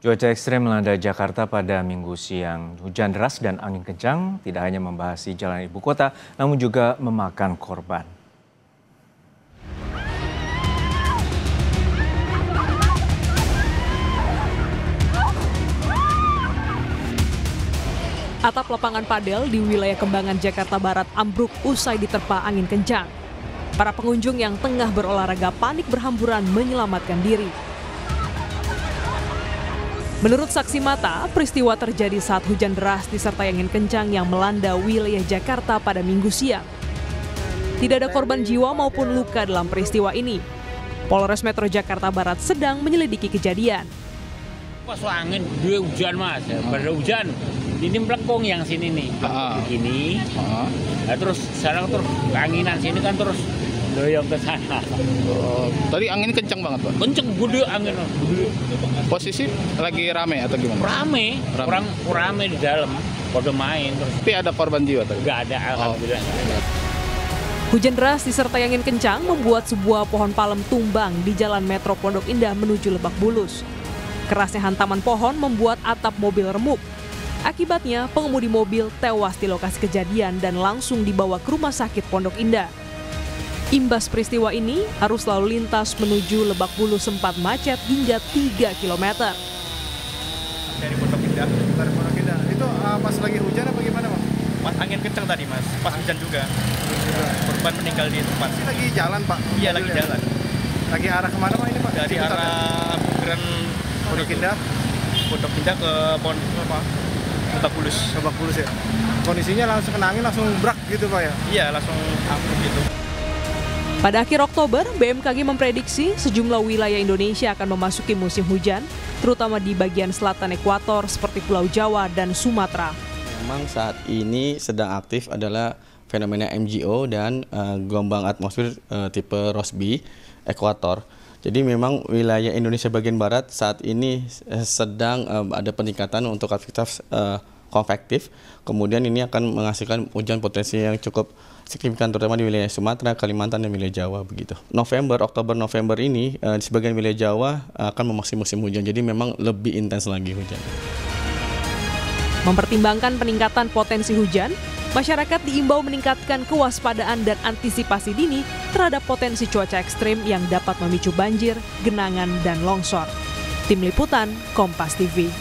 Cuaca ekstrem melanda Jakarta pada Minggu siang. Hujan deras dan angin kencang tidak hanya membahasi jalan ibu kota, namun juga memakan korban. Atap lapangan padel di wilayah Kembangan, Jakarta Barat ambruk usai diterpa angin kencang. Para pengunjung yang tengah berolahraga panik berhamburan menyelamatkan diri. Menurut saksi mata, peristiwa terjadi saat hujan deras disertai angin kencang yang melanda wilayah Jakarta pada Minggu siang. Tidak ada korban jiwa maupun luka dalam peristiwa ini. Polres Metro Jakarta Barat sedang menyelidiki kejadian. Pas angin, dia hujan mas, pada hujan. Ini melengkung yang sini nih, begini. Nah, terus sekarang terus keanginan sini kan terus doyong ke sana. Tadi angin kencang banget, Pak? Kenceng, gede angin. Posisi lagi rame atau gimana? Rame. Orang rame di dalam, pada main. Terus. Tapi ada korban jiwa tadi? Nggak ada, alhamdulillah. Hujan deras disertai angin kencang membuat sebuah pohon palem tumbang di Jalan Metro Pondok Indah menuju Lebak Bulus. Kerasnya hantaman pohon membuat atap mobil remuk. Akibatnya, pengemudi mobil tewas di lokasi kejadian dan langsung dibawa ke Rumah Sakit Pondok Indah. Imbas peristiwa ini, arus lalu lintas menuju Lebak Bulus sempat macet hingga 3 km. Dari Pondok Indah. Itu pas lagi hujan apa gimana, Bang? Pas angin kencang tadi, Mas. Pas hujan juga. Korban meninggal di tempat. Ini lagi jalan, Pak? Iya, lagi jalan. Lagi arah kemana, Pak, ini, Pak? Dari arah Pondok Indah ke Lebak Bulus. Lebak Bulus ya. Kondisinya langsung kena angin, langsung brak gitu, Pak ya? Iya, langsung ambruk gitu. Pada akhir Oktober, BMKG memprediksi sejumlah wilayah Indonesia akan memasuki musim hujan, terutama di bagian selatan ekuator seperti Pulau Jawa dan Sumatera. Memang saat ini sedang aktif adalah fenomena MGO dan gelombang atmosfer tipe Rossby ekuator. Jadi memang wilayah Indonesia bagian barat saat ini sedang ada peningkatan untuk aktivitas konvektif. Kemudian ini akan menghasilkan hujan potensi yang cukup signifikan terutama di wilayah Sumatera, Kalimantan, dan wilayah Jawa begitu. Oktober, November ini di sebagian wilayah Jawa akan memasuki musim hujan. Jadi memang lebih intens lagi hujan. Mempertimbangkan peningkatan potensi hujan, masyarakat diimbau meningkatkan kewaspadaan dan antisipasi dini terhadap potensi cuaca ekstrim yang dapat memicu banjir, genangan, dan longsor. Tim Liputan, Kompas TV.